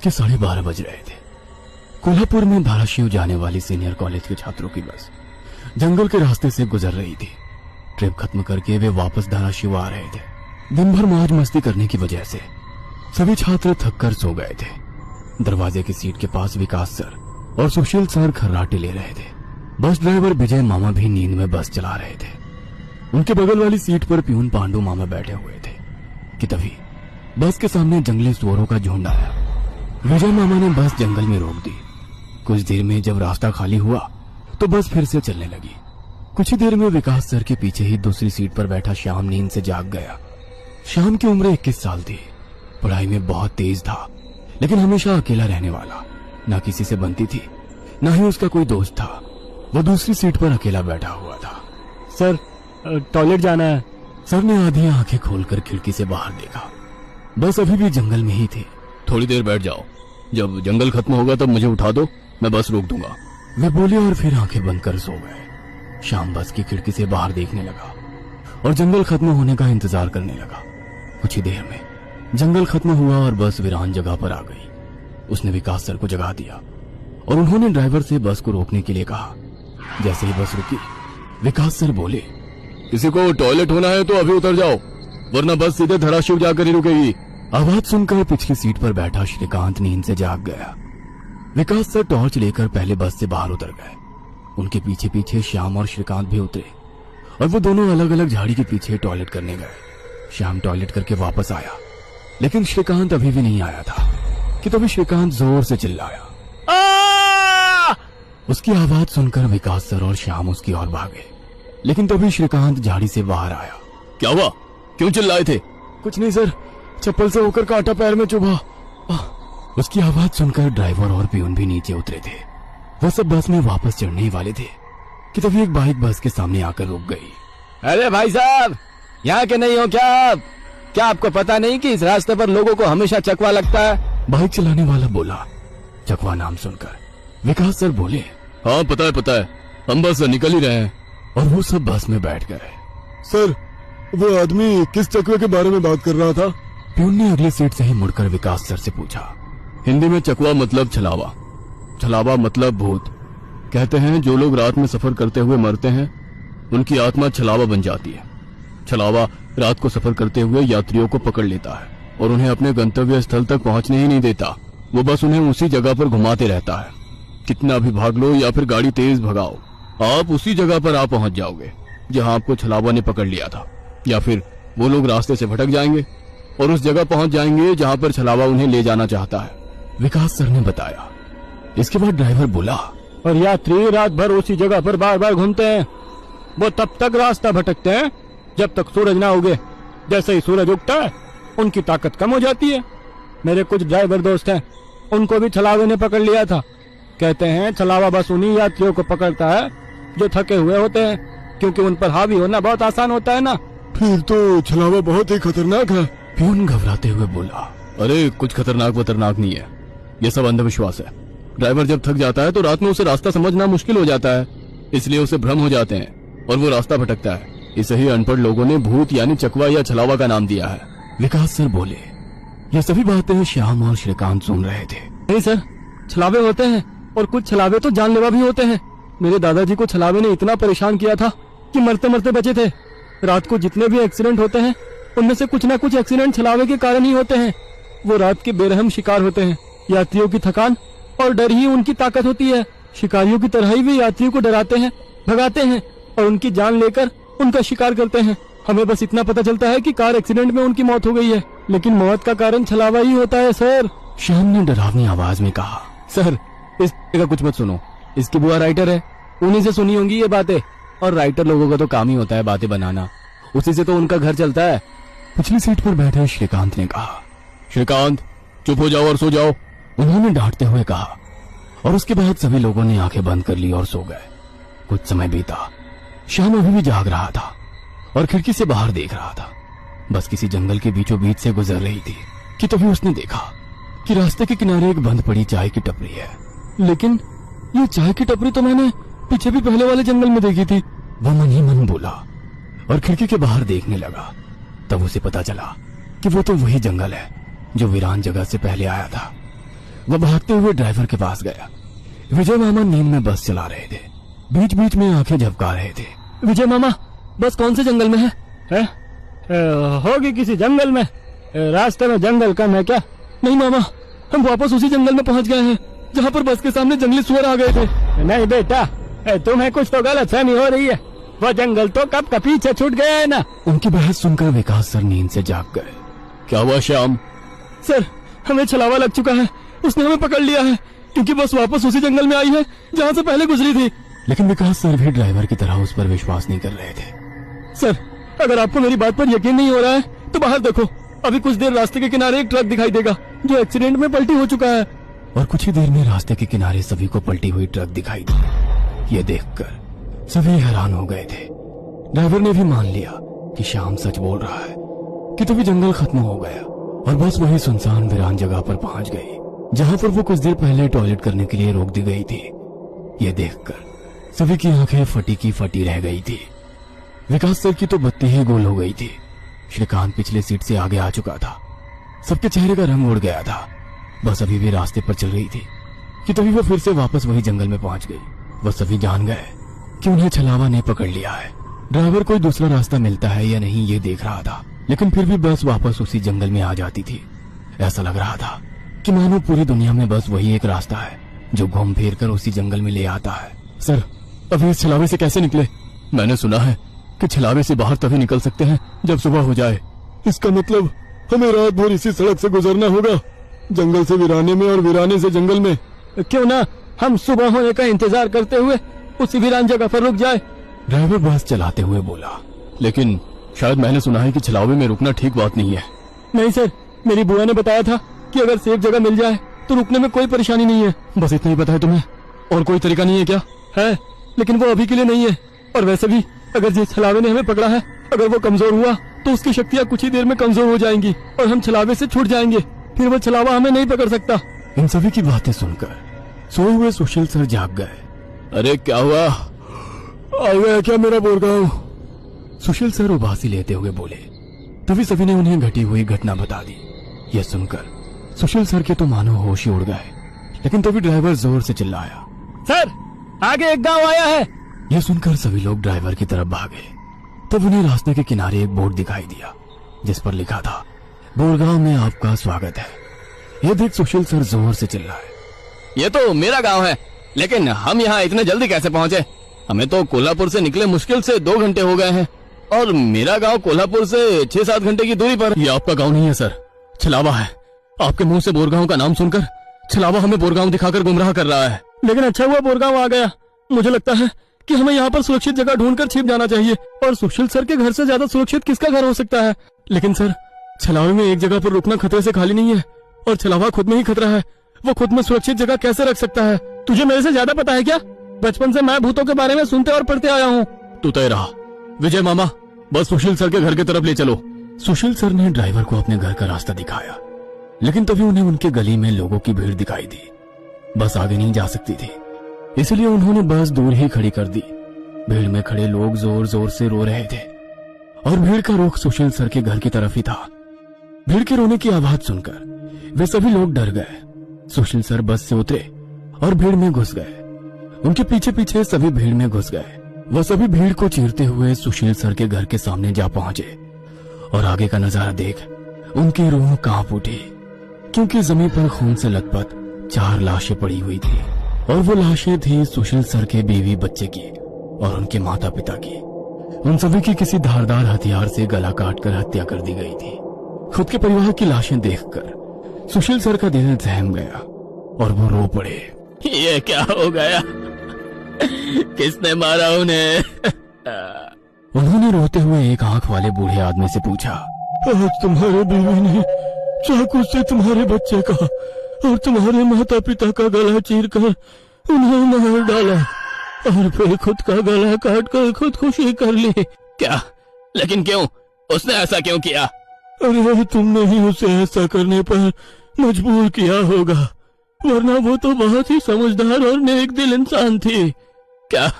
के 12:30 बज रहे थे। कोल्हापुर में धाराशिव जाने वाली सीनियर कॉलेज के छात्रों की बस जंगल के रास्ते से गुजर रही थी। ट्रिप खत्म करके वे वापस धाराशिव आ रहे थे। दिन भर मौज मस्ती करने की वजह से सभी छात्र थक कर सो गए थे। दरवाजे की सीट के पास विकास सर और सुशील सर खर्राटे ले रहे थे। बस ड्राइवर विजय मामा भी नींद में बस चला रहे थे। उनके बगल वाली सीट पर प्यून पांडु मामा बैठे हुए थे कि तभी बस के सामने जंगली सुअरों का झुंड आया। विजय मामा ने बस जंगल में रोक दी। कुछ देर में जब रास्ता खाली हुआ तो बस फिर से चलने लगी। कुछ ही देर में विकास सर के पीछे ही दूसरी सीट पर बैठा श्याम नींद से जाग गया। श्याम की उम्र 21 साल थी। पढ़ाई में बहुत तेज था, लेकिन हमेशा अकेला रहने वाला। ना किसी से बनती थी, ना ही उसका कोई दोस्त था। वो दूसरी सीट पर अकेला बैठा हुआ था। सर, टॉयलेट जाना है। सर ने आधी आंखें खोलकर खिड़की से बाहर देखा। बस अभी भी जंगल में ही थी। थोड़ी देर बैठ जाओ, जब जंगल खत्म होगा तब मुझे उठा दो, मैं बस रोक दूंगा। वे बोले और फिर आंखें बंद कर सो गए। श्याम बस की खिड़की से बाहर देखने लगा और जंगल खत्म होने का इंतजार करने लगा। कुछ ही देर में जंगल खत्म हुआ और बस वीरान जगह पर आ गई। उसने विकास सर को जगा दिया और उन्होंने ड्राइवर से बस को रोकने के लिए कहा। जैसे ही बस रुकी, विकास सर बोले, किसी को टॉयलेट होना है तो अभी उतर जाओ, वरना बस सीधे धाराशिव जाकर ही रुकेगी। आवाज सुनकर पिछली सीट पर बैठा श्रीकांत नींद से जाग गया। विकास सर टॉर्च लेकर पहले बस से बाहर उतर गए। उनके पीछे पीछे श्याम और श्रीकांत भी उतरे और वो दोनों अलग अलग झाड़ी के पीछे टॉयलेट करने गए। श्याम टॉयलेट करके वापस आया, लेकिन श्रीकांत अभी भी नहीं आया था कि तभी श्रीकांत जोर से चिल्लाया। उसकी आवाज सुनकर विकास सर और श्याम उसकी ओर भागे, लेकिन तभी श्रीकांत झाड़ी से बाहर आया। क्या हुआ, क्यों चिल्लाए थे? कुछ नहीं सर, चप्पल से होकर कांटा पैर में चुभा। उसकी आवाज सुनकर ड्राइवर और पियून भी नीचे उतरे थे। वो सब बस में वापस चढ़ने ही वाले थे कि तभी एक बाइक बस के सामने आकर रुक गई। अरे भाई साहब, यहाँ के नहीं हो क्या आप? क्या आपको पता नहीं कि इस रास्ते पर लोगों को हमेशा चकवा लगता है? बाइक चलाने वाला बोला। चकवा नाम सुनकर विकास सर बोले, हाँ पता है, हम बस निकल ही रहे हैं। और वो सब बस में बैठ गए। सर, वो आदमी किस चकवे के बारे में बात कर रहा था? प्यून ने अगली सीट से ही मुड़कर विकास सर से पूछा। हिंदी में चकवा मतलब छलावा, छलावा मतलब भूत। कहते हैं जो लोग रात में सफर करते हुए मरते हैं, उनकी आत्मा छलावा बन जाती है। छलावा रात को सफर करते हुए यात्रियों को पकड़ लेता है और उन्हें अपने गंतव्य स्थल तक पहुंचने ही नहीं देता। वो बस उन्हें उसी जगह पर घुमाते रहता है। कितना भी भाग लो या फिर गाड़ी तेज भगाओ, आप उसी जगह पर आ पहुंच जाओगे जहां आपको छलावा ने पकड़ लिया था। या फिर वो लोग रास्ते से भटक जाएंगे और उस जगह पहुंच जाएंगे जहां पर छलावा उन्हें ले जाना चाहता है। विकास सर ने बताया। इसके बाद ड्राइवर बोला, और यात्री रात भर उसी जगह पर बार बार घूमते हैं। वो तब तक रास्ता भटकते हैं जब तक सूरज ना उगे। जैसे ही सूरज उगता है, उनकी ताकत कम हो जाती है। मेरे कुछ ड्राइवर दोस्त हैं, उनको भी छलावे ने पकड़ लिया था। कहते हैं छलावा बस उन्हीं यात्रियों को पकड़ता है जो थके हुए होते हैं, क्योंकि उन पर हावी होना बहुत आसान होता है ना। फिर तो छलावा बहुत ही खतरनाक है। प्यून घबराते हुए बोला। अरे कुछ खतरनाक नहीं है, ये सब अंधविश्वास है। ड्राइवर जब थक जाता है तो रात में उसे रास्ता समझना मुश्किल हो जाता है, इसलिए उसे भ्रम हो जाते हैं और वो रास्ता भटकता है। इसे ही अनपढ़ लोगों ने भूत यानी चकवा या छलावा का नाम दिया है। विकास सर बोले। ये सभी बातें श्याम और श्रीकांत सुन रहे थे। नहीं सर, छलावे होते हैं और कुछ छलावे तो जानलेवा भी होते हैं। मेरे दादाजी को छलावे ने इतना परेशान किया था कि मरते मरते बचे थे। रात को जितने भी एक्सीडेंट होते हैं, उनमें से कुछ ना कुछ एक्सीडेंट छलावे के कारण ही होते हैं। वो रात के बेरहम शिकार होते हैं। यात्रियों की थकान और डर ही उनकी ताकत होती है। शिकारियों की तरह ही वे यात्रियों को डराते हैं, भगाते हैं और उनकी जान लेकर उनका शिकार करते हैं। हमें बस इतना पता चलता है कि कार एक्सीडेंट में उनकी मौत हो गई है, लेकिन मौत का कारण छलावा ही होता है सर। श्याम ने डरावनी आवाज में कहा। सर, इस का कुछ मत सुनो। इसकी बुआ राइटर है, उन्हीं से सुनी होंगी ये बातें। और राइटर लोगों का तो काम ही होता है बातें बनाना, उसी से तो उनका घर चलता है। पिछली सीट पर बैठे श्रीकांत ने कहा। श्रीकांत, चुप हो जाओ और सो जाओ, उन्होंने डांटते हुए कहा। और उसके बाद सभी लोगों ने आंखें बंद कर ली और सो गए। कुछ समय बीता। श्याम अभी भी जाग रहा था और खिड़की से बाहर देख रहा था। बस किसी जंगल के बीचों बीच से गुजर रही थी कि तभी उसने देखा कि रास्ते के किनारे एक बंद पड़ी चाय की टपरी है। लेकिन ये चाय की टपरी तो मैंने पीछे भी पहले वाले जंगल में देखी थी। वो मन ही मन बोला और खिड़की के बाहर देखने लगा। तब उसे पता चला कि वो तो वही जंगल है जो वीरान जगह से पहले आया था। वह भागते हुए ड्राइवर के पास गया। विजय मामा नींद में बस चला रहे थे, बीच बीच में आंखें झपका रहे थे। विजय मामा, बस कौन से जंगल में है? होगी किसी जंगल में। रास्ते में जंगल कम है क्या? नहीं मामा, हम वापस उसी जंगल में पहुंच गए हैं जहाँ पर बस के सामने जंगली सुअर आ गए थे। नहीं बेटा, तुम्हें कुछ तो गलतफहमी हो रही है। वो जंगल तो कब का पीछे छूट गया है ना। उनकी बहस सुनकर विकास सर नींद से जाग गए। क्या हुआ श्याम? सर, हमें छलावा लग चुका है। उसने हमें पकड़ लिया है क्योंकि बस वापस उसी जंगल में आई है जहाँ से पहले गुजरी थी। लेकिन विकास सर भी ड्राइवर की तरह उस पर विश्वास नहीं कर रहे थे। सर, अगर आपको मेरी बात पर यकीन नहीं हो रहा है तो बाहर देखो। अभी कुछ देर रास्ते के किनारे एक ट्रक दिखाई देगा जो एक्सीडेंट में पलटी हो चुका है। और कुछ ही देर में रास्ते के किनारे सभी को पलटी हुई ट्रक दिखाई दी। ये देखकर सभी हैरान हो गए थे। ड्राइवर ने भी मान लिया कि श्याम सच बोल रहा है कि तभी जंगल खत्म हो गया और बस वही सुनसान वीरान जगह पर पहुंच गई जहां पर वो कुछ देर पहले टॉयलेट करने के लिए रोक दी गई थी। ये देखकर सभी की आंखें फटी की फटी रह गई थी। विकास सर की तो बत्ती ही गोल हो गई थी। श्रीकांत पिछले सीट से आगे आ चुका था। सबके चेहरे का रंग उड़ गया था। बस अभी भी रास्ते पर चल रही थी कि तभी वो फिर से वापस वही जंगल में पहुंच गई। वो सभी जान गए कि उन्हें छलावा ने पकड़ लिया है। ड्राइवर कोई दूसरा रास्ता मिलता है या नहीं ये देख रहा था, लेकिन फिर भी बस वापस उसी जंगल में आ जाती थी। ऐसा लग रहा था कि मानो पूरी दुनिया में बस वही एक रास्ता है जो घूम फिर कर उसी जंगल में ले आता है। सर, अभी इस छलावे से कैसे निकले? मैंने सुना है कि छलावे से बाहर तभी निकल सकते हैं जब सुबह हो जाए। इसका मतलब हमें रात भर इसी सड़क से गुजरना होगा, जंगल से वीराने में और वीराने से जंगल में। क्यों ना हम सुबह होने का इंतजार करते हुए उसी वीरान जगह पर रुक जाए। ड्राइवर बस चलाते हुए बोला। लेकिन शायद मैंने सुना है कि छलावे में रुकना ठीक बात नहीं है। नहीं सर, मेरी बुआ ने बताया था कि अगर सेफ जगह मिल जाए तो रुकने में कोई परेशानी नहीं है। बस इतना ही पता है तुम्हें? और कोई तरीका नहीं है क्या? है, लेकिन वो अभी के लिए नहीं है। और वैसे भी अगर जिस छलावे ने हमें पकड़ा है, अगर वो कमजोर हुआ तो उसकी शक्तियाँ कुछ ही देर में कमजोर हो जाएंगी और हम छलावे से छूट जाएंगे। फिर वो छलावा हमें नहीं पकड़ सकता। इन सभी की बातें सुनकर सोए हुए सुशील सर जाग गए। अरे क्या हुआ? आ गया क्या मेरा बोरगांव? सुशील सर उबासी लेते हुए बोले। तभी सभी ने उन्हें घटी हुई घटना बता दी। यह सुनकर सुशील सर के तो मानो होश ही उड़ गए। लेकिन तभी ड्राइवर जोर से चिल्लाया, सर, आगे एक गांव आया है। यह सुनकर सभी लोग ड्राइवर की तरफ भागे। तब उन्हें रास्ते के किनारे एक बोर्ड दिखाई दिया जिस पर लिखा था, बोरगांव में आपका स्वागत है। यह देख सुशील सर जोर से चिल्लाए, ये तो मेरा गांव है, लेकिन हम यहाँ इतने जल्दी कैसे पहुँचे? हमें तो कोल्हापुर से निकले मुश्किल से 2 घंटे हो गए हैं और मेरा गांव कोल्हापुर से 6-7 घंटे की दूरी पर। ये आपका गांव नहीं है सर, छलावा है। आपके मुंह से बोरगांव का नाम सुनकर छलावा हमें बोरगांव दिखाकर गुमराह कर रहा है। लेकिन अच्छा हुआ बोरगांव आ गया। मुझे लगता है कि हमें यहाँ पर सुरक्षित जगह ढूंढकर छिप जाना चाहिए। और सुशील सर के घर से ज्यादा सुरक्षित किसका घर हो सकता है? लेकिन सर, छलावे में एक जगह पर रुकना खतरे से खाली नहीं है और छलावा खुद में ही खतरा है। वो खुद में सुरक्षित जगह कैसे रख सकता है? तुझे मेरे से ज्यादा पता है क्या? बचपन से मैं भूतों के बारे में सुनते और पढ़ते आया हूँ। तू तय रहा। विजय मामा, बस सुशील सर के घर की तरफ ले चलो। सुशील सर ने ड्राइवर को अपने घर का रास्ता दिखाया, लेकिन तभी उन्हें उनके गली में लोगों की भीड़ दिखाई दी। बस आगे नहीं जा सकती थी, इसलिए उन्होंने बस दूर ही खड़ी कर दी। भीड़ में खड़े लोग जोर जोर से रो रहे थे और भीड़ का रुख सुशील सर के घर की तरफ ही था। भीड़ के रोने की आवाज सुनकर वे सभी लोग डर गए। सुशील सर बस से उतरे और भीड़ में घुस गए। उनके पीछे पीछे सभी भीड़ में घुस गए। वह सभी भीड़ को चीरते हुए सुशील सर के घर के सामने जा पहुंचे और आगे का नजारा देख उनकी रूह कांप उठी, क्योंकि जमीन पर खून से लथपथ 4 लाशें पड़ी हुई थी और वो लाशें थी सुशील सर के बीवी बच्चे की और उनके माता पिता की। उन सभी की किसी धारदार हथियार से गला काटकर हत्या कर दी गई थी। खुद के परिवार की लाशें देखकर सुशील सर का दिल सहम गया और वो रो पड़े। ये क्या हो गया? किसने मारा उन्हें? उन्होंने रोते हुए एक आंख वाले बूढ़े आदमी से पूछा, आज तुम्हारे बीवी ने चाकू से तुम्हारे बच्चे का और तुम्हारे माता पिता का गला चीरकर उन्हें मार डाला और फिर खुद का गला काटकर खुदकुशी कर ली। क्या? लेकिन क्यों? उसने ऐसा क्यों किया? अरे तुमने ही उसे ऐसा करने पर मजबूर किया होगा, वरना वो तो बहुत ही समझदार और नेक दिल इंसान थी। क्या?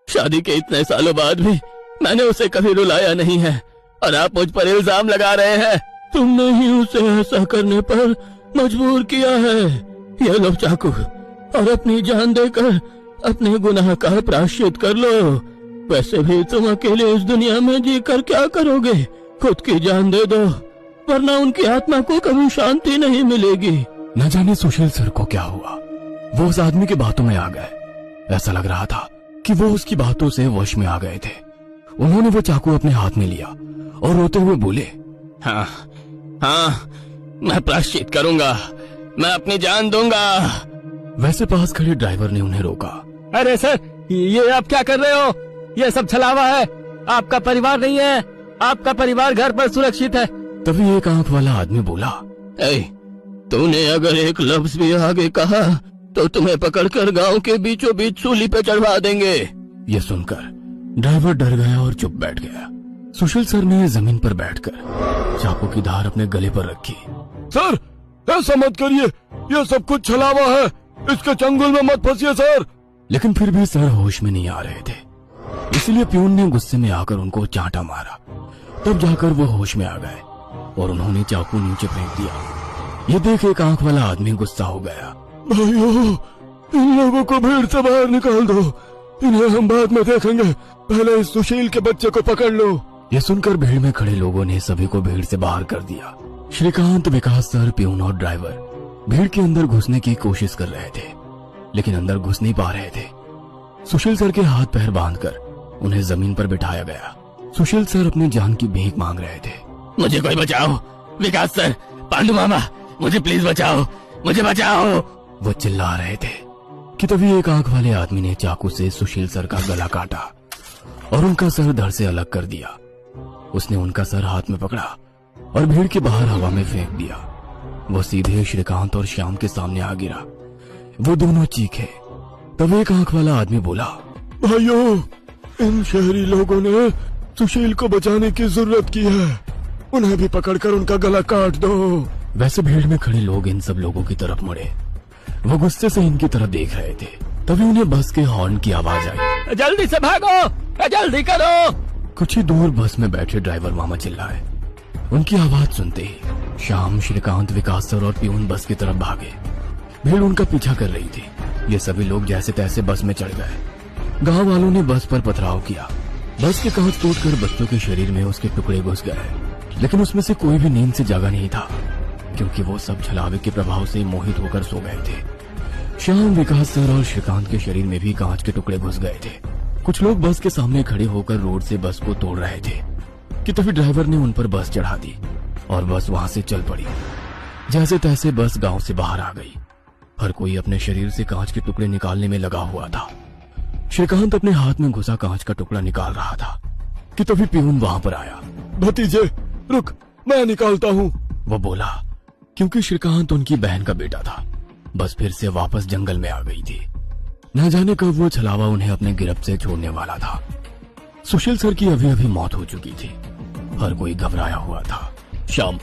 शादी के इतने सालों बाद भी मैंने उसे कभी रुलाया नहीं है और आप मुझ पर इल्जाम लगा रहे हैं? तुमने ही उसे ऐसा करने पर मजबूर किया है, ये लो चाकू और अपनी जान देकर अपने गुनाह का प्रायश्चित कर लो। वैसे भी तुम अकेले इस दुनिया में जीकर क्या करोगे? खुद की जान दे दो, वरना उनकी आत्मा को कभी शांति नहीं मिलेगी। न जाने सुशील सर को क्या हुआ, वो उस आदमी की बातों में आ गए। ऐसा लग रहा था कि वो उसकी बातों से वश में आ गए थे। उन्होंने वो चाकू अपने हाथ में लिया और रोते हुए बोले, हाँ हाँ, मैं प्रायश्चित करूंगा, मैं अपनी जान दूंगा। वैसे पास खड़े ड्राइवर ने उन्हें रोका। अरे सर, ये आप क्या कर रहे हो? ये सब छलावा है, आपका परिवार नहीं है, आपका परिवार घर पर सुरक्षित है। तभी एक आंख वाला आदमी बोला, तूने अगर एक लफ्ज भी आगे कहा तो तुम्हें पकड़कर गांव के बीचों बीच सूली पे चढ़वा देंगे। ये सुनकर ड्राइवर डर गया और चुप बैठ गया। सुशील सर ने जमीन पर बैठकर चाकू की धार अपने गले पर रखी। सर, ऐसा मत करिए, ये सब कुछ छलावा है, इसके चंगुल में मत फंसिए सर। लेकिन फिर भी सर होश में नहीं आ रहे थे, इसलिए प्यून ने गुस्से में आकर उनको चांटा मारा। तब जाकर वो होश में आ गए और उन्होंने चाकू नीचे फेंक दिया। ये देख एक आंख वाला आदमी गुस्सा हो गया। भाइयों, इन लोगों को भीड़ से बाहर निकाल दो, इन्हें हम बाद में देखेंगे, पहले इस सुशील के बच्चे को पकड़ लो। ये सुनकर भीड़ में खड़े लोगों ने सभी को भीड़ से बाहर कर दिया। श्रीकांत, विकास सर, प्यून और ड्राइवर भीड़ के अंदर घुसने की कोशिश कर रहे थे, लेकिन अंदर घुस नहीं पा रहे थे। सुशील सर के हाथ पैर बांधकर उन्हें जमीन पर बिठाया गया। सुशील सर अपनी जान की भीख मांग रहे थे। मुझे कोई बचाओ, विकास सर, पांडु मामा, मुझे प्लीज बचाओ, मुझे बचाओ। वो चिल्ला रहे थे कि तभी एक आंख वाले आदमी ने चाकू से सुशील सर का गला काटा और उनका सर धड़ से अलग कर दिया। उसने उनका सर हाथ में पकड़ा और भीड़ के बाहर हवा में फेंक दिया। वो सीधे श्रीकांत और श्याम के सामने आ गिरा। वो दोनों चीखे। तब एक आंख वाला आदमी बोला, भाइयों, इन शहरी लोगों ने सुशील को बचाने की जरूरत की है, उन्हें भी पकड़कर उनका गला काट दो। वैसे भीड़ में खड़े लोग इन सब लोगों की तरफ मुड़े। वो गुस्से से इनकी तरफ देख रहे थे। तभी उन्हें बस के हॉर्न की आवाज आई। जल्दी से भागो, जल्दी करो। कुछ ही दूर बस में बैठे ड्राइवर मामा चिल्लाए। उनकी आवाज सुनते ही श्याम, श्रीकांत, विकास सर और प्यून बस की तरफ भागे। भीड़ उनका पीछा कर रही थी। ये सभी लोग जैसे तैसे बस में चढ़ गए। गांव वालों ने बस पर पथराव किया। बस के कांच टूटकर बच्चों के शरीर में उसके टुकड़े घुस गए, लेकिन उसमें से कोई भी नींद से जागा नहीं था, क्योंकि वो सब छलावे के प्रभाव से मोहित होकर सो गए थे। श्याम, विकास सर और श्रीकांत के शरीर में भी कांच के टुकड़े घुस गए थे। कुछ लोग बस के सामने खड़े होकर रोड से बस को तोड़ रहे थे कि तभी ड्राइवर ने उन पर बस चढ़ा दी और बस वहां से चल पड़ी। जैसे तैसे बस गांव से बाहर आ गई। हर कोई अपने शरीर से कांच के टुकड़े निकालने में लगा हुआ था। श्रीकांत अपने हाथ में घुसा कांच का टुकड़ा निकाल रहा था कि तभी प्यून वहां पर आया। भतीजे, रुक, मैं निकालता हूँ, वो बोला, क्योंकि श्रीकांत उनकी बहन का बेटा था। बस फिर से वापस जंगल में आ गई थी। न जाने कब वो छलावा उन्हें अपने गिरफ्त से छोड़ने वाला था। सुशील सर की अभी अभी मौत हो चुकी थी। हर कोई घबराया हुआ था। श्याम,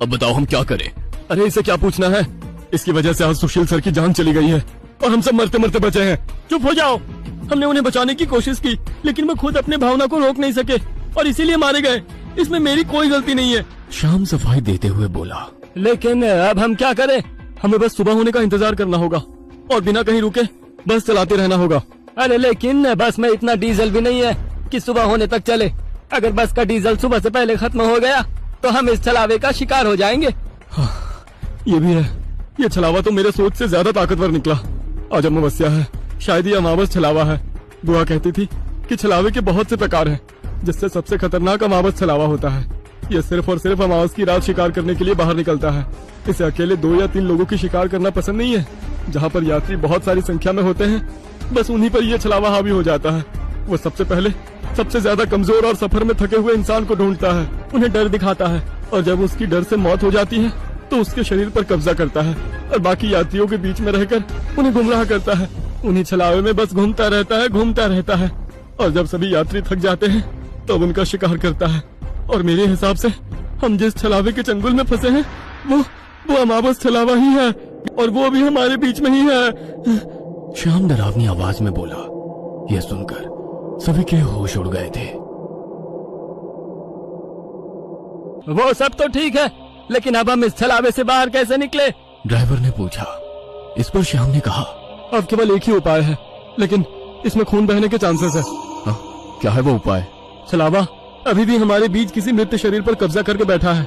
अब बताओ हम क्या करें? अरे इसे क्या पूछना है, इसकी वजह से आज सुशील सर की जान चली गई है और हम सब मरते मरते बचे हैं। चुप हो जाओ। हमने उन्हें बचाने की कोशिश की, लेकिन वो खुद अपने भावना को रोक नहीं सके और इसीलिए मारे गए। इसमें मेरी कोई गलती नहीं है। श्याम सफाई देते हुए बोला, लेकिन अब हम क्या करें? हमें बस सुबह होने का इंतजार करना होगा और बिना कहीं रुके बस चलाते रहना होगा। अरे लेकिन बस में इतना डीजल भी नहीं है कि सुबह होने तक चले। अगर बस का डीजल सुबह से पहले खत्म हो गया तो हम इस छलावे का शिकार हो जाएंगे। ये भी है, ये छलावा तो मेरे सोच से ज्यादा ताकतवर निकला। आज अमावस्या है, शायद ये अमावस छलावा है। बुआ कहती थी कि छलावे के बहुत से प्रकार हैं, जिससे सबसे खतरनाक अमावस छलावा होता है। ये सिर्फ और सिर्फ अमावस की रात शिकार करने के लिए बाहर निकलता है। इसे अकेले 2 या 3 लोगों की शिकार करना पसंद नहीं है। जहाँ पर यात्री बहुत सारी संख्या में होते हैं, बस उन्हीं पर यह छलावा हावी हो जाता है। वो सबसे पहले सबसे ज्यादा कमजोर और सफर में थके हुए इंसान को ढूंढता है, उन्हें डर दिखाता है, और जब उसकी डर से मौत हो जाती है तो उसके शरीर पर कब्जा करता है और बाकी यात्रियों के बीच में रहकर उन्हें गुमराह करता है। उन्हीं छलावे में बस घूमता रहता है और जब सभी यात्री थक जाते हैं तब तो उनका शिकार करता है। और मेरे हिसाब से हम जिस छलावे के चंगुल में फंसे हैं वो अमावस छलावा ही है, और वो अभी हमारे बीच में ही है। श्याम डरावनी आवाज में बोला। यह सुनकर सभी के होश उड़ गए थे। वो सब तो ठीक है, लेकिन अब हम इस छलावे से बाहर कैसे निकले? ड्राइवर ने पूछा। इस पर श्याम ने कहा, अब केवल एक ही उपाय है, लेकिन इसमें खून बहने के चांसेस है। हाँ, क्या है वो उपाय? छलावा अभी भी हमारे बीच किसी मृत शरीर पर कब्जा करके बैठा है।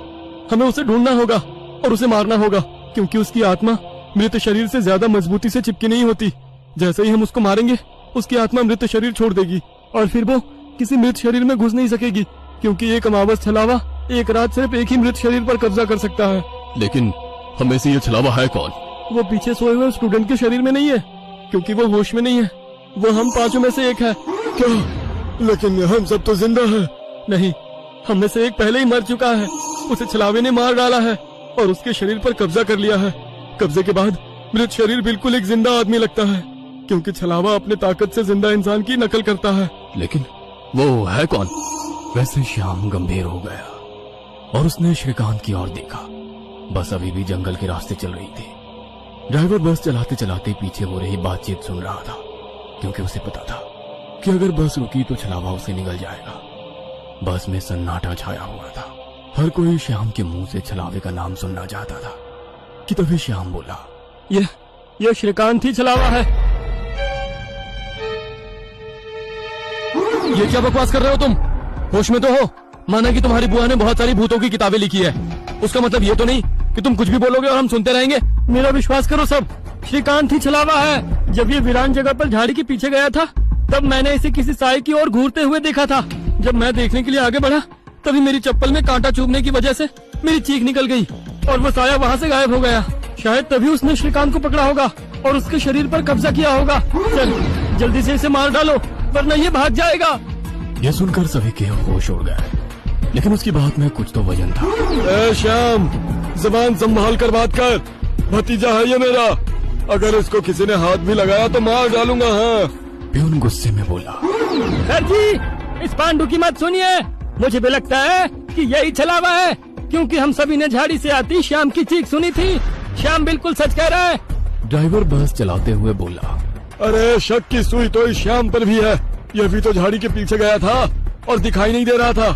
हमें उसे ढूंढना होगा और उसे मारना होगा, क्योंकि उसकी आत्मा मृत शरीर से ज्यादा मजबूती से चिपकी नहीं होती। जैसे ही हम उसको मारेंगे, उसकी आत्मा मृत शरीर छोड़ देगी और फिर वो किसी मृत शरीर में घुस नहीं सकेगी, क्योंकि एक अमावस छलावा एक रात सिर्फ एक ही मृत शरीर पर कब्जा कर सकता है। लेकिन हमें से ये छलावा है कौन? वो पीछे सोए हुए स्टूडेंट के शरीर में नहीं है, क्योंकि वो होश में नहीं है। वो हम पांचों में से एक है। क्या? लेकिन हम सब तो जिंदा हैं। नहीं, हम में से एक पहले ही मर चुका है। उसे छलावे ने मार डाला है और उसके शरीर पर कब्जा कर लिया है। कब्जे के बाद मृत शरीर बिल्कुल एक जिंदा आदमी लगता है, क्योंकि छलावा अपने ताकत से जिंदा इंसान की नकल करता है। लेकिन वो है कौन? वैसे श्याम गंभीर हो गया और उसने श्रीकांत की ओर देखा। बस अभी भी जंगल के रास्ते चल रही थी। ड्राइवर बस चलाते चलाते पीछे हो रही बातचीत सुन रहा था, क्योंकि उसे पता था कि अगर बस रुकी तो छलावा उसे निगल जाएगा। बस में सन्नाटा छाया हुआ था। हर कोई श्याम के मुंह से छलावे का नाम सुनना चाहता था कि तभी श्याम बोला, ये श्रीकांत ही छलावा है। ये क्या बकवास कर रहे हो तुम? होश में तो हो? माना कि तुम्हारी बुआ ने बहुत सारी भूतों की किताबें लिखी है, उसका मतलब ये तो नहीं कि तुम कुछ भी बोलोगे और हम सुनते रहेंगे। मेरा विश्वास करो सब, श्रीकांत ही छलावा है। जब ये वीरान जगह पर झाड़ी के पीछे गया था, तब मैंने इसे किसी साए की ओर घूरते हुए देखा था। जब मैं देखने के लिए आगे बढ़ा, तभी मेरी चप्पल में कांटा चुभने की वजह से मेरी चीख निकल गई और वो साया वहाँ से गायब हो गया। शायद तभी उसने श्रीकांत को पकड़ा होगा और उसके शरीर पर कब्जा किया होगा। चल जल्दी से इसे मार डालो, वरना ये भाग जाएगा। यह सुनकर सभी के होश उड़ गए, लेकिन उसकी बात में कुछ तो वजन था। ए श्याम, जबान संभाल कर बात कर। भतीजा है ये मेरा, अगर इसको किसी ने हाथ भी लगाया तो मार डालूंगा। हाँ। प्यून गुस्से में बोला, सर जी, इस पांडु की मत सुनिए। मुझे भी लगता है कि यही छलावा है, क्योंकि हम सभी ने झाड़ी से आती श्याम की चीख सुनी थी। श्याम बिल्कुल सच कह रहा है। ड्राइवर बस चलाते हुए बोला, अरे शक की सुई तो इस श्याम पर भी है। यह भी तो झाड़ी के पीछे गया था और दिखाई नहीं दे रहा था।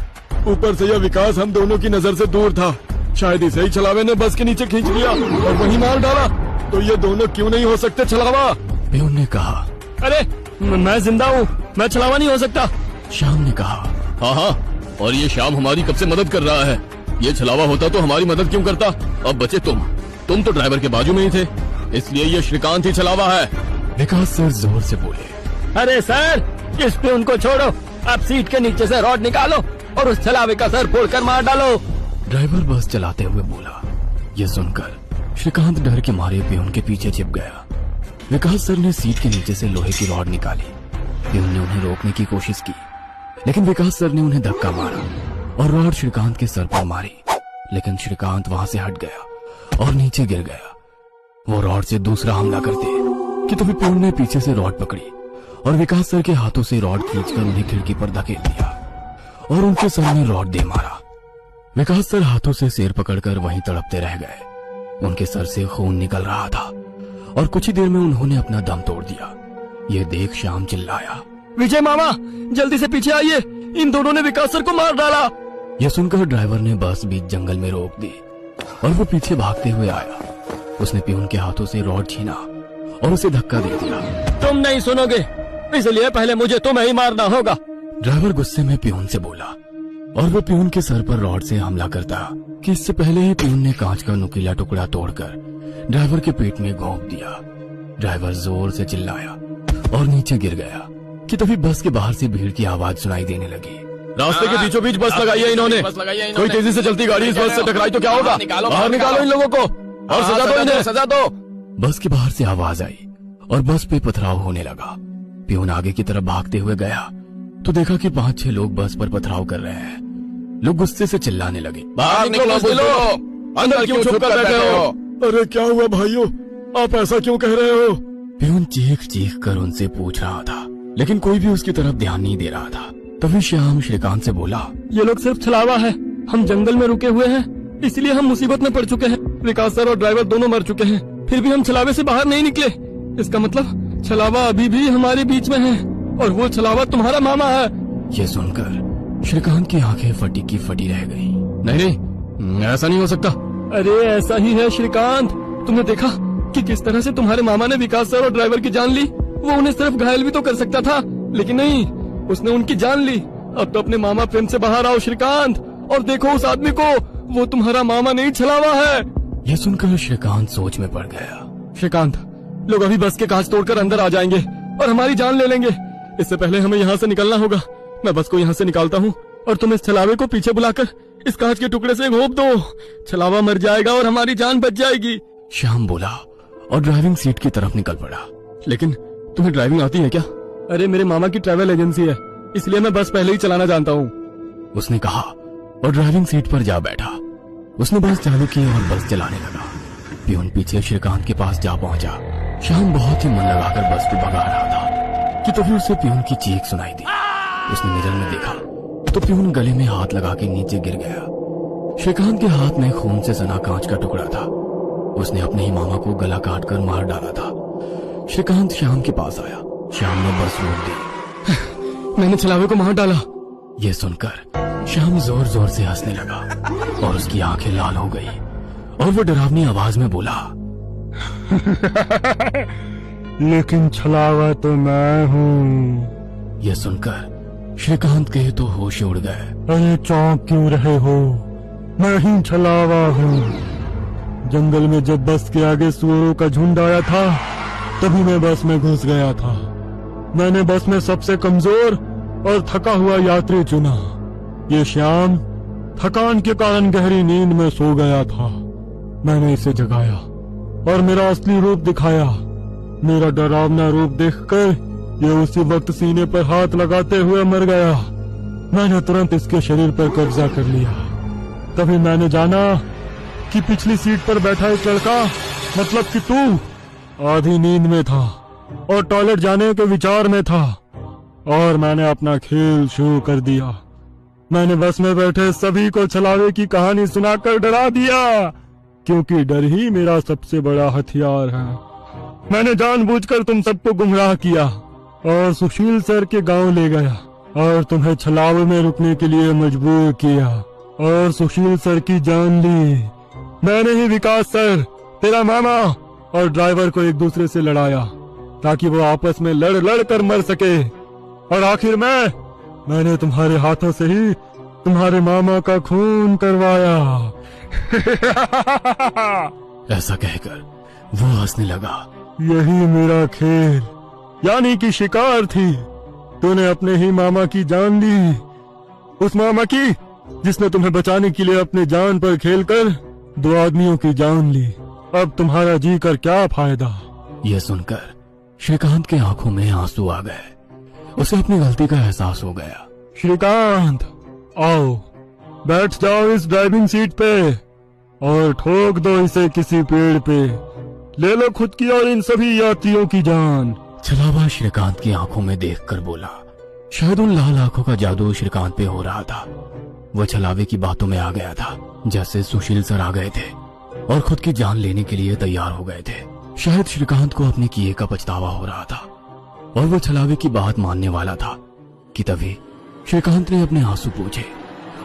ऊपर से यह विकास हम दोनों की नजर से दूर था। शायद इसे ही छलावे ने बस के नीचे खींच लिया और वहीं मार डाला। तो ये दोनों क्यों नहीं हो सकते छलावा? प्यून ने कहा। अरे मैं जिंदा हूँ, मैं छलावा नहीं हो सकता। श्याम ने कहा, हाँ हाँ, और ये श्याम हमारी कब से मदद कर रहा है। ये छलावा होता तो हमारी मदद क्यों करता? अब बचे तुम तो ड्राइवर के बाजू में ही थे, इसलिए ये श्रीकांत ही छलावा है। विकास सर जोर से बोले, अरे सर, इस प्यून को छोड़ो, आप सीट के नीचे से रॉड निकालो और उस छलावे का सर फोड़कर मार डालो। ड्राइवर बस चलाते हुए बोला। यह सुनकर श्रीकांत डर के मारे प्यून के पीछे छिप गया। विकास सर ने सीट के नीचे से लोहे की रॉड निकाली। प्यून ने उन्हें रोकने की कोशिश की, लेकिन विकास सर ने उन्हें धक्का मारा और रॉड श्रीकांत के सर पर मारी। लेकिन श्रीकांत वहां से हट गया और नीचे गिर गया। वो रॉड से दूसरा हमला करते कि तभी प्यून ने पीछे से रॉड पकड़ी और विकास सर के हाथों से रॉड खींचकर उन्हें खिड़की पर धकेल दिया और उनके सर में रॉड दे मारा। विकास सर हाथों से सिर पकड़कर वहीं तड़पते रह गए। उनके सर से खून निकल रहा था और कुछ ही देर में उन्होंने अपना दम तोड़ दिया। ये देख श्याम चिल्लाया, विजय मामा, जल्दी से पीछे आइए, इन दोनों ने विकास सर को मार डाला। यह सुनकर ड्राइवर ने बस बीच जंगल में रोक दी और वो पीछे भागते हुए आया। उसने प्यून के हाथों से रॉड छीना और उसे धक्का दे दिया। तुम नहीं सुनोगे, इसलिए पहले मुझे तुम्हें ही मारना होगा। ड्राइवर गुस्से में प्यून से बोला और वो प्यून के सर पर रॉड से हमला करता कि इससे पहले ही प्यून ने कांच का नुकीला टुकड़ा तोड़कर ड्राइवर के पेट में घोंप दिया। ड्राइवर जोर से चिल्लाया और नीचे गिर गया कि तभी बस के बाहर से भीड़ की आवाज सुनाई देने लगी। रास्ते के बीचों बीच बस लगाई है इन्होंने। कोई तेजी से चलती गाड़ी इस बस से टकराई तो क्या होगा? बाहर निकालो इन लोगों को और सजा दो इन्हें, सजा दो। बस के बाहर से आवाज आई और बस पे पथराव होने लगा। प्यून आगे की तरफ भागते हुए गया तो देखा कि 5-6 लोग बस पर पथराव कर रहे हैं। लोग गुस्से से चिल्लाने लगे, बाहर निकलो बुज़दिलो, अंदर क्यों छुप कर बैठे हो? अरे क्या हुआ भाइयों, आप ऐसा क्यों कह रहे हो? प्यून चीख चीख कर उनसे पूछ रहा था, लेकिन कोई भी उसकी तरफ ध्यान नहीं दे रहा था। तभी श्याम श्रीकांत से बोला, ये लोग सिर्फ छलावा है। हम जंगल में रुके हुए हैं, इसलिए हम मुसीबत में पड़ चुके हैं। विकास सर और ड्राइवर दोनों मर चुके हैं, फिर भी हम छलावे से बाहर नहीं निकले। इसका मतलब छलावा अभी भी हमारे बीच में है और वो छलावा तुम्हारा मामा है। ये सुनकर श्रीकांत की आंखें फटी की फटी रह गईं। नहीं, ऐसा नहीं हो सकता। अरे ऐसा ही है श्रीकांत, तुमने देखा कि किस तरह से तुम्हारे मामा ने विकास सर और ड्राइवर की जान ली। वो उन्हें सिर्फ घायल भी तो कर सकता था, लेकिन नहीं, उसने उनकी जान ली। अब तो अपने मामा प्रेम से बाहर आओ श्रीकांत, और देखो उस आदमी को, वो तुम्हारा मामा नहीं छलावा है। यह सुनकर श्रीकांत सोच में पड़ गया। श्रीकांत, लोग अभी बस के कांच तोड़कर अंदर आ जाएंगे और हमारी जान ले लेंगे। इससे पहले हमें यहाँ से निकलना होगा। मैं बस को यहाँ से निकालता हूँ और तुम इस छलावे को पीछे बुलाकर इस कांच के टुकड़े से घोंप दो। छलावा मर जाएगा और हमारी जान बच जाएगी। श्याम बोला और ड्राइविंग सीट की तरफ निकल पड़ा। लेकिन तुम्हें ड्राइविंग आती है क्या? अरे मेरे मामा की ट्रैवल एजेंसी है, इसलिए मैं बस पहले ही चलाना जानता हूँ, उसने कहा और ड्राइविंग सीट पर जा बैठा। उसने बस चालू की और बस चलाने लगा। पियून पीछे श्रीकांत के पास जा पहुंचा। श्याम बहुत ही मन लगाकर बस को भगा रहा था कि तभी उसे पियून की चीख सुनाई दी। उसने मिरर में देखा तो पियून गले में हाथ लगा के नीचे गिर गया। श्रीकांत के हाथ में खून से सना कांच का टुकड़ा था। उसने अपने ही मामा को गला काट कर मार डाला था। श्रीकांत श्याम के पास आया। श्याम ने बस रोक दी। मैंने छलावे को मार डाला। ये सुनकर श्याम जोर जोर से हंसने लगा और उसकी आंखें लाल हो गई और वो डरावनी आवाज में बोला, लेकिन छलावा तो मैं हूँ। यह सुनकर श्रीकांत के तो होश उड़ गए। अरे चौंक क्यों रहे हो? मैं ही छलावा हूँ। जंगल में जब बस के आगे सुअरों का झुंड आया था तभी मैं बस में घुस गया था। मैंने बस में सबसे कमजोर और थका हुआ यात्री चुना। ये श्याम थकान के कारण गहरी नींद में सो गया था। मैंने इसे जगाया और मेरा असली रूप दिखाया। मेरा डरावना रूप देखकर ये उसी वक्त सीने पर हाथ लगाते हुए मर गया। मैंने तुरंत इसके शरीर पर कब्जा कर लिया। तभी मैंने जाना कि पिछली सीट पर बैठा एक लड़का, मतलब कि तू, आधी नींद में था और टॉयलेट जाने के विचार में था, और मैंने अपना खेल शुरू कर दिया। मैंने बस में बैठे सभी को छलावे की कहानी सुनाकर डरा दिया, क्योंकि डर ही मेरा सबसे बड़ा हथियार है। मैंने जानबूझकर तुम सबको गुमराह किया और सुशील सर के गांव ले गया और तुम्हें छलावे में रुकने के लिए मजबूर किया और सुशील सर की जान ली। मैंने ही विकास सर, तेरा मामा और ड्राइवर को एक दूसरे से लड़ाया ताकि वो आपस में लड़ लड़ कर मर सके, और आखिर मैंने तुम्हारे हाथों से ही तुम्हारे मामा का खून करवाया। ऐसा कहकर वो हंसने लगा। यही मेरा खेल यानी कि शिकार थी। तूने अपने ही मामा की जान ली, उस मामा की जिसने तुम्हें बचाने के लिए अपने जान पर खेलकर 2 आदमियों की जान ली। अब तुम्हारा जी कर क्या फायदा? यह सुनकर श्रीकांत के आंखों में आंसू आ गए। उसे अपनी गलती का एहसास हो गया। श्रीकांत, आओ बैठ जाओ इस ड्राइविंग सीट पे और ठोक दो इसे किसी पेड़ पे। ले लो खुद की और इन सभी यात्रियों की जान। छलावा श्रीकांत की आंखों में देखकर बोला। शायद उन लाल आंखों का जादू श्रीकांत पे हो रहा था। वो छलावे की बातों में आ गया था, जैसे सुशील सर आ गए थे और खुद की जान लेने के लिए तैयार हो गए थे। शायद श्रीकांत को अपने किए का पछतावा हो रहा था और वो छलावे की बात मानने वाला था कि तभी श्रीकांत ने अपने आंसू पूछे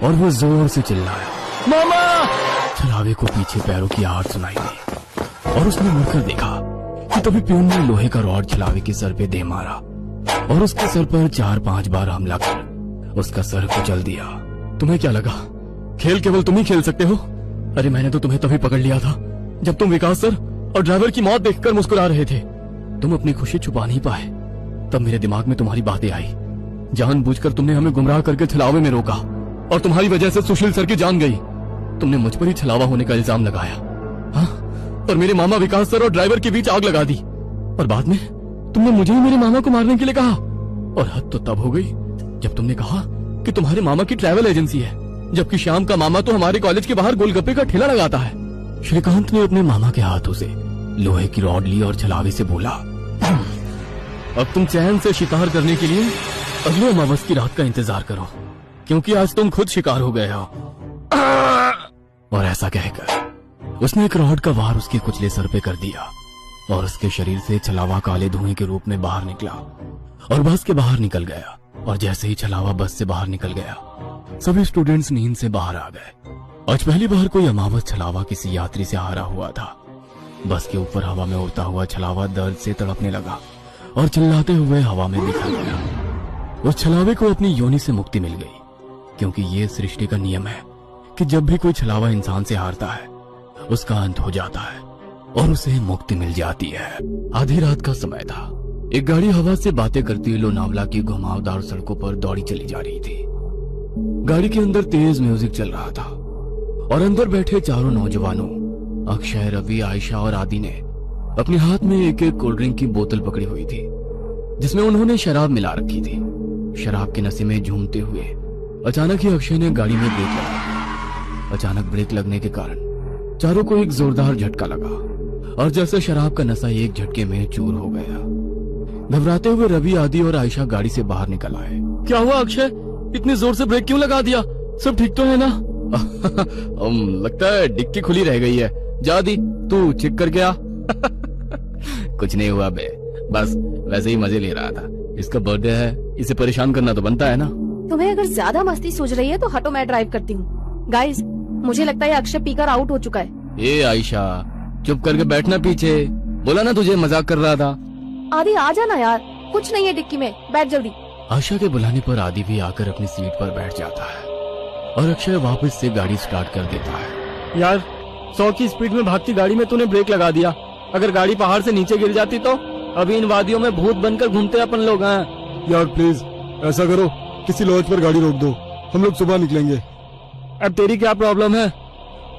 और वो जोर से चिल्लाया, मामा! छलावे को पीछे पैरों की आहट सुनाई दी और उसने मुड़कर देखा कि तभी प्यून ने लोहे का रॉड छलावे के सर पे दे मारा और उसके सर पर 4-5 बार हमला कर उसका सर कुचल दिया। तुम्हें क्या लगा खेल केवल तुम ही खेल सकते हो? अरे मैंने तो तुम्हें तभी पकड़ लिया था जब तुम विकास सर और ड्राइवर की मौत देखकर मुस्कुरा रहे थे। तुम अपनी खुशी छुपा नहीं पाए। तब मेरे दिमाग में तुम्हारी बातें आई। जानबूझकर तुमने हमें गुमराह करके छलावे में रोका और तुम्हारी वजह से सुशील सर की जान गई। तुमने मुझ पर ही छलावा होने का इल्जाम लगाया, हाँ? और मेरे मामा विकास सर और ड्राइवर के बीच आग लगा दी और बाद में तुमने मुझे ही मेरे मामा को मारने के लिए कहा। और हद तो तब हो गई जब तुमने कहा कि तुम्हारे मामा की ट्रैवल एजेंसी है, जबकि श्याम का मामा तो हमारे कॉलेज के बाहर गोलगप्पे का ठेला लगाता है। श्रीकांत ने अपने मामा के हाथों से लोहे की रॉड ली और छलावे से बोला, अब तुम चैन से शिकार करने के लिए अगले अमावस की रात का इंतजार करो, क्योंकि आज तुम खुद शिकार हो गए हो। और ऐसा कहकर उसने एक रॉड का वार उसके कुचले सर पे कर दिया और उसके शरीर से छलावा काले धुएं के रूप में बाहर निकला और बस के बाहर निकल गया। और जैसे ही छलावा बस से बाहर निकल गया, सभी स्टूडेंट्स नींद से बाहर आ गए। आज पहली बार कोई अमावस छलावा किसी यात्री से हारा हुआ था। बस के ऊपर हवा में उड़ता हुआ छलावा दर्द से तड़पने लगा और चिल्लाते हुए हवा में बिखर गया। उस छलावे को अपनी योनि से मुक्ति मिल गई, क्योंकि ये सृष्टि का नियम है कि जब भी कोई छलावा इंसान से हारता है उसका अंत हो जाता है और उसे मुक्ति मिल जाती है। आधी रात का समय था। एक गाड़ी हवा से बातें करती लोनावला की घुमावदार सड़कों पर दौड़ी चली जा रही थी। गाड़ी के अंदर तेज म्यूजिक चल रहा था और अंदर बैठे चारों नौजवानों अक्षय, रवि, आयशा और आदि ने अपने हाथ में एक एक कोल्ड ड्रिंक की बोतल पकड़ी हुई थी, जिसमें उन्होंने शराब मिला रखी थी। शराब के नशे में झूमते हुए अचानक ही अक्षय ने गाड़ी में ब्रेक लगा दी। अचानक ब्रेक लगने के कारण चारों को एक जोरदार झटका लगा और जैसे शराब का नशा एक झटके में चूर हो गया। घबराते हुए रवि, आदि और आयशा गाड़ी से बाहर निकल आए। क्या हुआ अक्षय, इतनी जोर से ब्रेक क्यों लगा दिया? सब ठीक तो है ना? लगता है डिक्की खुली रह गई है। जा दी, तू चेक करके आ। कुछ नहीं हुआ बे, बस वैसे ही मजे ले रहा था। इसका बर्थडे है, इसे परेशान करना तो बनता है ना। तुम्हें अगर ज्यादा मस्ती सूझ रही है तो हटो, मैं ड्राइव करती हूँ। गाइस, मुझे लगता है अक्षय पीकर आउट हो चुका है। ए आयशा, चुप करके बैठना पीछे। बोला ना तुझे मजाक कर रहा था। आदि आ जाना यार, कुछ नहीं है डिक्की में, बैठ जल्दी। आशा के बुलाने पर आदि भी आकर अपनी सीट पर बैठ जाता है और अक्षय वापस से गाड़ी स्टार्ट कर देता है। यार 100 की स्पीड में भागती गाड़ी में तूने ब्रेक लगा दिया। अगर गाड़ी पहाड़ से नीचे गिर जाती तो अभी इन वादियों में भूत बनकर घूमते अपन लोग हैं। यार प्लीज ऐसा करो, किसी लॉज पर गाड़ी रोक दो, हम लोग सुबह निकलेंगे। अब तेरी क्या प्रॉब्लम है?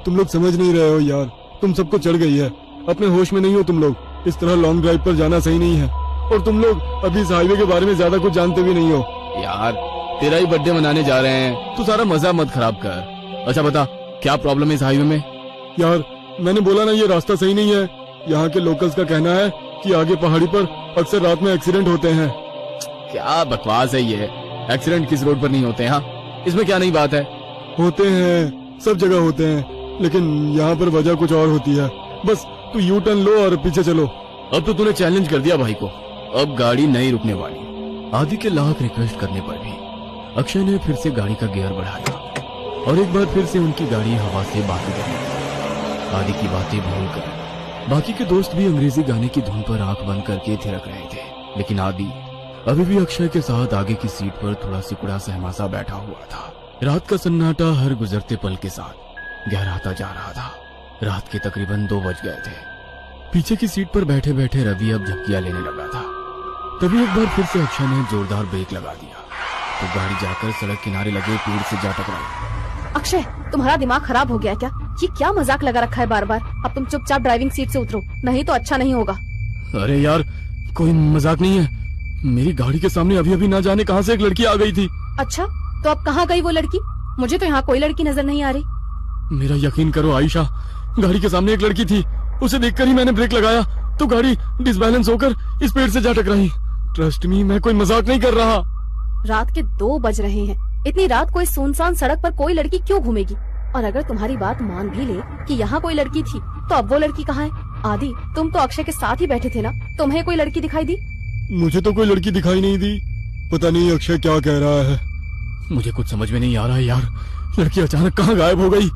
तुम लोग समझ नहीं रहे हो यार, तुम सबको चढ़ गई है, अपने होश में नहीं हो तुम लोग। इस तरह लॉन्ग ड्राइव पर जाना सही नहीं है और तुम लोग अभी इस हाईवे के बारे में ज्यादा कुछ जानते भी नहीं हो। यार तेरा ही बर्थडे मनाने जा रहे हैं, तू सारा मजा मत खराब कर। अच्छा बता, क्या प्रॉब्लम है इस हाईवे में? यार मैंने बोला ना, ये रास्ता सही नहीं है। यहाँ के लोकल्स का कहना है कि आगे पहाड़ी पर अक्सर रात में एक्सीडेंट होते हैं। क्या बकवास है ये, एक्सीडेंट किस रोड पर नहीं होते हैं? हाँ, इसमें क्या नई बात है? होते हैं, सब जगह होते हैं, लेकिन यहाँ पर वजह कुछ और होती है। बस तू यू टर्न लो और पीछे चलो। अब तो तूने चैलेंज कर दिया भाई को, अब गाड़ी नहीं रुकने वाली। आदि के लाख रिक्वेस्ट करने पर भी अक्षय ने फिर से गाड़ी का गियर बढ़ाया और एक बार फिर से उनकी गाड़ी हवा से बातें करने लगी। आदि की बातें भूलकर बाकी के दोस्त भी अंग्रेजी गाने की धुन पर आंख बंद करके थिरक रहे थे, लेकिन आदि अभी भी अक्षय के साथ आगे की सीट पर थोड़ा सिकुड़ा सहमा सा बैठा हुआ था। रात का सन्नाटा हर गुजरते पल के साथ गहराता जा रहा था। रात के तकरीबन 2 बज गए थे। पीछे की सीट पर बैठे बैठे रवि अब झपकियां लेने लगा था। तभी एक बार फिर से अक्षय ने जोरदार ब्रेक लगा दिया तो गाड़ी जाकर सड़क किनारे लगे पेड़ से जा टकराई। अक्षय, तुम्हारा दिमाग खराब हो गया क्या? ये क्या मजाक लगा रखा है बार बार? अब तुम चुपचाप ड्राइविंग सीट से उतरो, नहीं तो अच्छा नहीं होगा। अरे यार, कोई मजाक नहीं है। मेरी गाड़ी के सामने अभी अभी ना जाने कहां से एक लड़की आ गई थी। अच्छा, तो अब कहाँ गई वो लड़की? मुझे तो यहाँ कोई लड़की नजर नहीं आ रही। मेरा यकीन करो आयशा, गाड़ी के सामने एक लड़की थी, उसे देखकर ही मैंने ब्रेक लगाया तो गाड़ी डिसबैलेंस होकर इस पेड़ से जा टकराई। ट्रस्ट मी, मैं कोई मजाक नहीं कर रहा। रात के 2 बज रहे हैं, इतनी रात को इस सुनसान सड़क पर कोई लड़की क्यों घूमेगी? और अगर तुम्हारी बात मान भी ले कि यहाँ कोई लड़की थी, तो अब वो लड़की कहाँ है? आदि, तुम तो अक्षय के साथ ही बैठे थे ना, तुम्हें कोई लड़की दिखाई दी? मुझे तो कोई लड़की दिखाई नहीं दी। पता नहीं अक्षय क्या कह रहा है। मुझे कुछ समझ में नहीं आ रहा है यार, लड़की अचानक कहाँ गायब हो गई।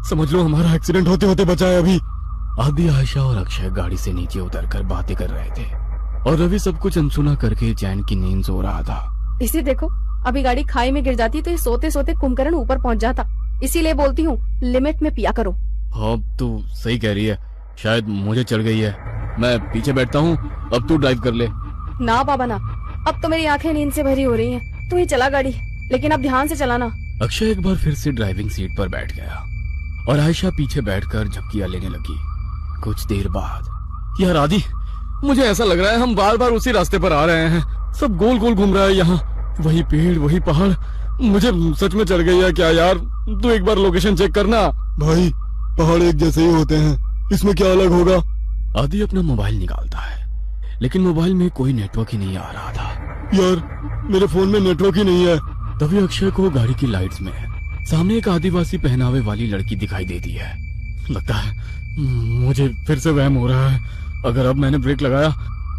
समझ लो हमारा एक्सीडेंट होते होते बचा है अभी। आदि, आयशा और अक्षय गाड़ी से नीचे उतरकर बातें कर रहे थे और रवि सब कुछ अनसुना करके चैन की नींद सो रहा था। इसे देखो, अभी गाड़ी खाई में गिर जाती तो ये सोते सोते कुंभकर्ण ऊपर पहुँच जाता। इसीलिए बोलती हूँ, लिमिट में पिया करो। हाँ तू सही कह रही है, शायद मुझे चढ़ गई है। मैं पीछे बैठता हूँ, अब तू ड्राइव कर ले। ना बाबा ना, अब तो मेरी आंखें नींद से भरी हो रही हैं। तू ही चला गाड़ी, लेकिन अब ध्यान से चलाना। अक्षय एक बार फिर से ड्राइविंग सीट पर बैठ गया और आयशा पीछे बैठकर झपकियां लेने लगी। कुछ देर बाद, यार आदि, मुझे ऐसा लग रहा है हम बार बार उसी रास्ते पर आ रहे हैं। सब गोल गोल घूम रहा है यहाँ, वही पेड़ वही पहाड़। मुझे सच में चढ़ गई है क्या यार? तू एक बार लोकेशन चेक करना। भाई पहाड़ एक जैसे ही होते हैं, इसमें क्या अलग होगा? आदि अपना मोबाइल निकालता है, लेकिन मोबाइल में कोई नेटवर्क ही नहीं आ रहा था। यार मेरे फोन में नेटवर्क ही नहीं है। तभी अक्षय को गाड़ी की लाइट्स में सामने एक आदिवासी पहनावे वाली लड़की दिखाई देती है। लगता है मुझे फिर से वहम हो रहा है। अगर अब मैंने ब्रेक लगाया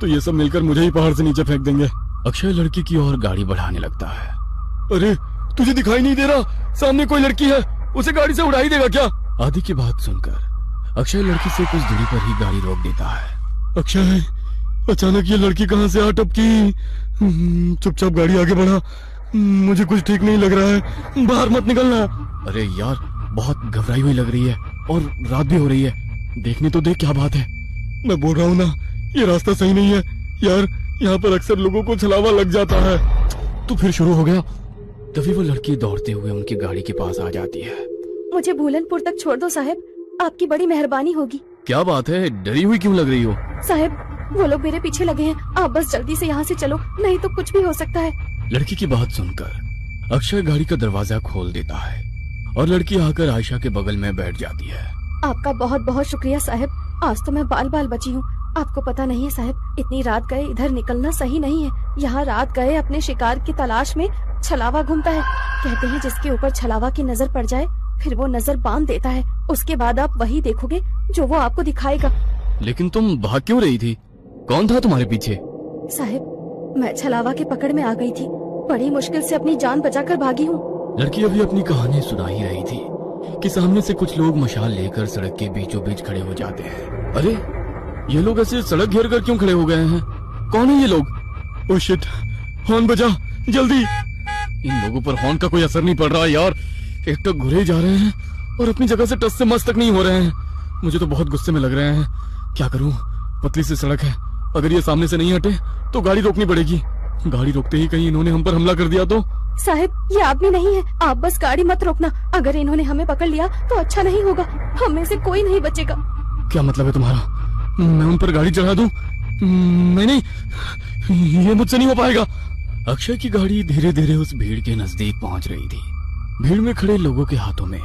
तो ये सब मिलकर मुझे ही पहाड़ से नीचे फेंक देंगे। अक्षय लड़की की ओर गाड़ी बढ़ाने लगता है। अरे तुझे दिखाई नहीं दे रहा? सामने कोई लड़की है, उसे गाड़ी से उड़ा ही देगा क्या? आदि की बात सुनकर अक्षय लड़की से कुछ दूरी पर ही गाड़ी रोक देता है। अक्षय, अचानक ये लड़की कहाँ से आ टपकी? चुपचाप गाड़ी आगे बढ़ा, मुझे कुछ ठीक नहीं लग रहा है, बाहर मत निकलना। अरे यार, बहुत घबराई हुई लग रही है और रात भी हो रही है, देखने तो देख क्या बात है। मैं बोल रहा हूँ ना, ये रास्ता सही नहीं है यार, यहाँ पर अक्सर लोगों को छलावा लग जाता है। तो फिर शुरू हो गया। तभी वो लड़की दौड़ते हुए उनकी गाड़ी के पास आ जाती है। मुझे भूलनपुर तक छोड़ दो साहब, आपकी बड़ी मेहरबानी होगी। क्या बात है, डरी हुई क्यों लग रही हो? साहब, वो लोग मेरे पीछे लगे हैं, आप बस जल्दी से यहाँ से चलो, नहीं तो कुछ भी हो सकता है। लड़की की बात सुनकर अक्षय गाड़ी का दरवाजा खोल देता है और लड़की आकर आयशा के बगल में बैठ जाती है। आपका बहुत बहुत शुक्रिया साहब, आज तो मैं बाल बाल बची हूँ। आपको पता नहीं है साहब, इतनी रात गए इधर निकलना सही नहीं है। यहाँ रात गए अपने शिकार की तलाश में छलावा घूमता है। कहते हैं जिसके ऊपर छलावा की नजर पड़ जाए फिर वो नजर बांध देता है, उसके बाद आप वही देखोगे जो वो आपको दिखाएगा। लेकिन तुम भाग क्यों रही थी? कौन था तुम्हारे पीछे? साहब, मैं छलावा के पकड़ में आ गई थी, बड़ी मुश्किल से अपनी जान बचाकर भागी हूँ। लड़की अभी अपनी कहानी सुना ही रही थी कि सामने से कुछ लोग मशाल लेकर सड़क के बीचों बीच खड़े हो जाते हैं। अरे, ये लोग ऐसे सड़क घेर कर क्यों खड़े हो गए हैं? कौन है ये लोग? ओह शिट, हॉर्न बजा जल्दी। इन लोगों पर हॉर्न का कोई असर नहीं पड़ रहा यार, एक तो घुरे जा रहे हैं और अपनी जगह से टस से मस तक नहीं हो रहे हैं। मुझे तो बहुत गुस्से में लग रहे हैं। क्या करूं, पतली सी सड़क है, अगर ये सामने से नहीं हटे तो गाड़ी रोकनी पड़ेगी। गाड़ी रोकते ही कहीं इन्होंने हम पर हमला कर दिया तो? साहब, ये आदमी नहीं है, आप बस गाड़ी मत रोकना, अगर इन्होंने हमें पकड़ लिया तो अच्छा नहीं होगा, हम में से कोई नहीं बचेगा। क्या मतलब है तुम्हारा? मैं उन पर गाड़ी चढ़ा दूं? नहीं, ये मुझसे नहीं हो पाएगा। अक्षय की गाड़ी धीरे धीरे उस भीड़ के नजदीक पहुंच रही थी। भीड़ में खड़े लोगों के हाथों में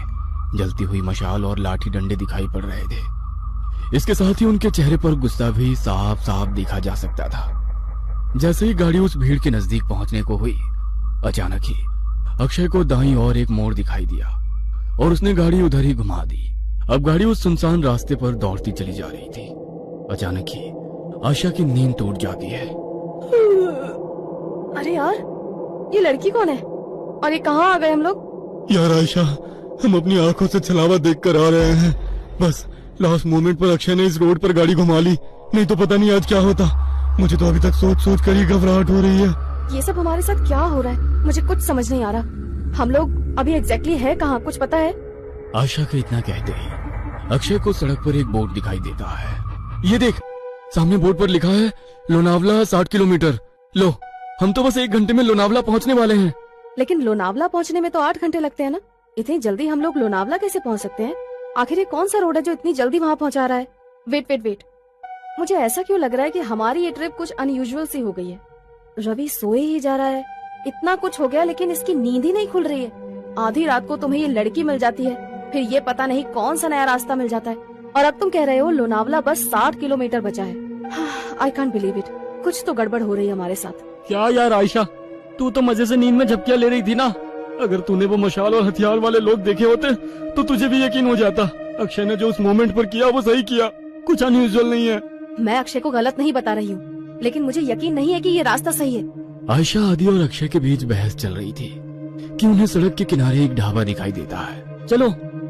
जलती हुई मशाल और लाठी डंडे दिखाई पड़ रहे थे। इसके साथ ही उनके चेहरे पर गुस्सा भी साफ साफ देखा जा सकता था। जैसे ही गाड़ी उस भीड़ के नजदीक पहुंचने को हुई, अचानक ही अक्षय को दाईं ओर एक मोड़ दिखाई दिया और उसने गाड़ी उधर ही घुमा दी। अब गाड़ी उस सुनसान रास्ते पर दौड़ती चली जा रही थी। अचानक ही आशा की नींद टूट जाती है। अरे यार, ये लड़की कौन है और ये कहाँ आ गए हम लोग? यार आयशा, हम अपनी आंखों से छलावा देख कर आ रहे हैं, बस लास्ट मोमेंट पर अक्षय ने इस रोड पर गाड़ी घुमा ली, नहीं तो पता नहीं आज क्या होता। मुझे तो अभी तक सोच सोच कर ही घबराहट हो रही है। ये सब हमारे साथ क्या हो रहा है, मुझे कुछ समझ नहीं आ रहा। हम लोग अभी एग्जैक्टली है कहाँ, कुछ पता है? आशा के इतना कहते ही अक्षय को सड़क पर एक बोर्ड दिखाई देता है। ये देख, सामने बोर्ड पर लिखा है लोनावला 60 किलोमीटर। लो, हम तो बस 1 घंटे में लोनावला पहुंचने वाले हैं। लेकिन लोनावला पहुंचने में तो 8 घंटे लगते हैं ना, इतनी जल्दी हम लोग लोनावला कैसे पहुंच सकते हैं? आखिर ये कौन सा रोड है जो इतनी जल्दी वहाँ पहुंचा रहा है? वेट, मुझे ऐसा क्यों लग रहा है कि हमारी ये ट्रिप कुछ अनयूजुअल सी हो गई है। रवि सोए ही जा रहा है, इतना कुछ हो गया लेकिन इसकी नींद ही नहीं खुल रही है। आधी रात को तुम्हें ये लड़की मिल जाती है, फिर ये पता नहीं कौन सा नया रास्ता मिल जाता है, और अब तुम कह रहे हो लोनावला बस 60 किलोमीटर बचा है। आई कांट बिलीव इट, कुछ तो गड़बड़ हो रही है हमारे साथ। क्या यार आयशा, तू तो मजे से नींद में झपकियां ले रही थी ना। अगर तूने वो मशाल और हथियार वाले लोग देखे होते तो तुझे भी यकीन हो जाता। अक्षय ने जो उस मोमेंट पर किया वो सही किया, कुछ अनयूजुअल नहीं है। मैं अक्षय को गलत नहीं बता रही हूँ, लेकिन मुझे यकीन नहीं है कि ये रास्ता सही है। आयशा, आदि और अक्षय के बीच बहस चल रही थी कि उन्हें सड़क के किनारे एक ढाबा दिखाई देता है। चलो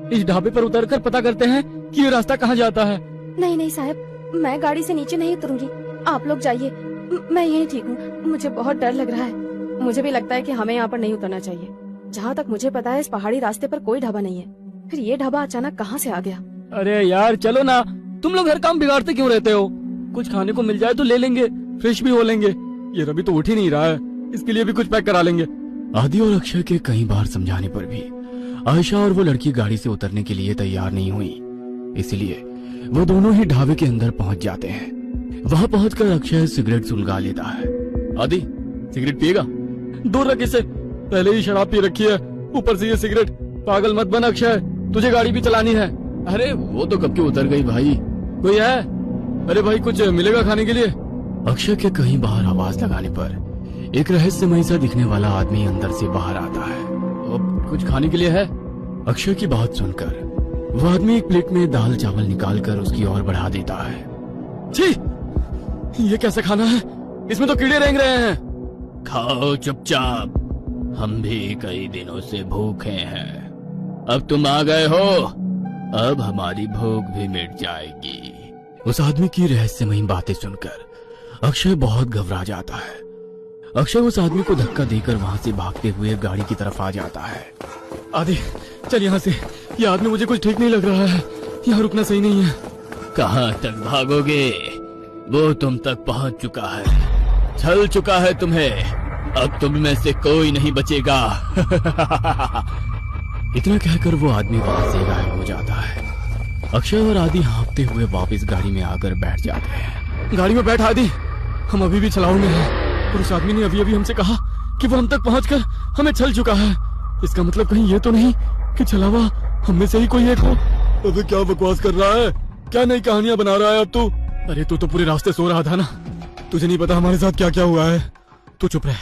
इस ढाबे पर उतरकर पता करते हैं कि ये रास्ता कहाँ जाता है। नहीं साहब, मैं गाड़ी से नीचे नहीं उतरूंगी, आप लोग जाइए, मैं यही ठीक हूँ। मुझे बहुत डर लग रहा है। मुझे भी लगता है कि हमें यहाँ पर नहीं उतरना चाहिए। जहाँ तक मुझे पता है इस पहाड़ी रास्ते पर कोई ढाबा नहीं है, फिर ये ढाबा अचानक कहाँ से आ गया? अरे यार चलो ना, तुम लोग हर काम बिगाड़ते क्यों रहते हो? कुछ खाने को मिल जाए तो ले लेंगे, फ्रेश भी हो लेंगे। ये रवि तो उठ ही नहीं रहा है, इसके लिए भी कुछ पैक करा लेंगे। आदि और अक्षय के कई बार समझाने पर भी आयशा और वो लड़की गाड़ी से उतरने के लिए तैयार नहीं हुई, इसलिए वो दोनों ही ढाबे के अंदर पहुंच जाते हैं। वहां पहुंचकर अक्षय सिगरेट सुलगा लेता है। आदि, सिगरेट पिएगा? दूर रख इसे, पहले ही शराब पी रखी है, ऊपर से ये सिगरेट। पागल मत बन अक्षय, तुझे गाड़ी भी चलानी है। अरे वो तो कब की उतर गई भाई। कोई है? अरे भाई कुछ मिलेगा खाने के लिए? अक्षय के कहीं बाहर आवाज लगाने पर एक रहस्यमय सा दिखने वाला आदमी अंदर से बाहर आता है। अब कुछ खाने के लिए है? अक्षय की बात सुनकर वो आदमी एक प्लेट में दाल चावल निकालकर उसकी ओर बढ़ा देता है। छी, ये कैसा खाना है? इसमें तो कीड़े रेंग रहे हैं। खाओ चुपचाप, हम भी कई दिनों से भूखे हैं। अब तुम आ गए हो अब हमारी भूख भी मिट जाएगी। उस आदमी की रहस्यमयी बातें सुनकर अक्षय बहुत घबरा जाता है। अक्षय उस आदमी को धक्का देकर वहां से भागते हुए गाड़ी की तरफ आ जाता है। आदि चल यहाँ से, ये आदमी मुझे कुछ ठीक नहीं लग रहा है, यहाँ रुकना सही नहीं है। कहाँ तक भागोगे? वो तुम तक पहुंच चुका है, छल चुका है तुम्हें। अब तुम में से कोई नहीं बचेगा। इतना कहकर वो आदमी वहां से गायब हो जाता है। अक्षय और आदि हाँफते हुए वापस गाड़ी में आकर बैठ जाते हैं। गाड़ी में बैठ आदि, हम अभी भी छलाऊ में हैं और उस आदमी ने अभी अभी हमसे कहा कि वो हम तक पहुंचकर हमें छल चुका है। इसका मतलब कहीं ये तो नहीं कि छलावा हम में से ही कोई एक हो। अबे क्या बकवास कर रहा है? क्या नई कहानियां बना रहा है अब तू? अरे तू तो पूरे रास्ते सो रहा था ना, तुझे नहीं पता हमारे साथ क्या क्या हुआ है। तू चुप रह।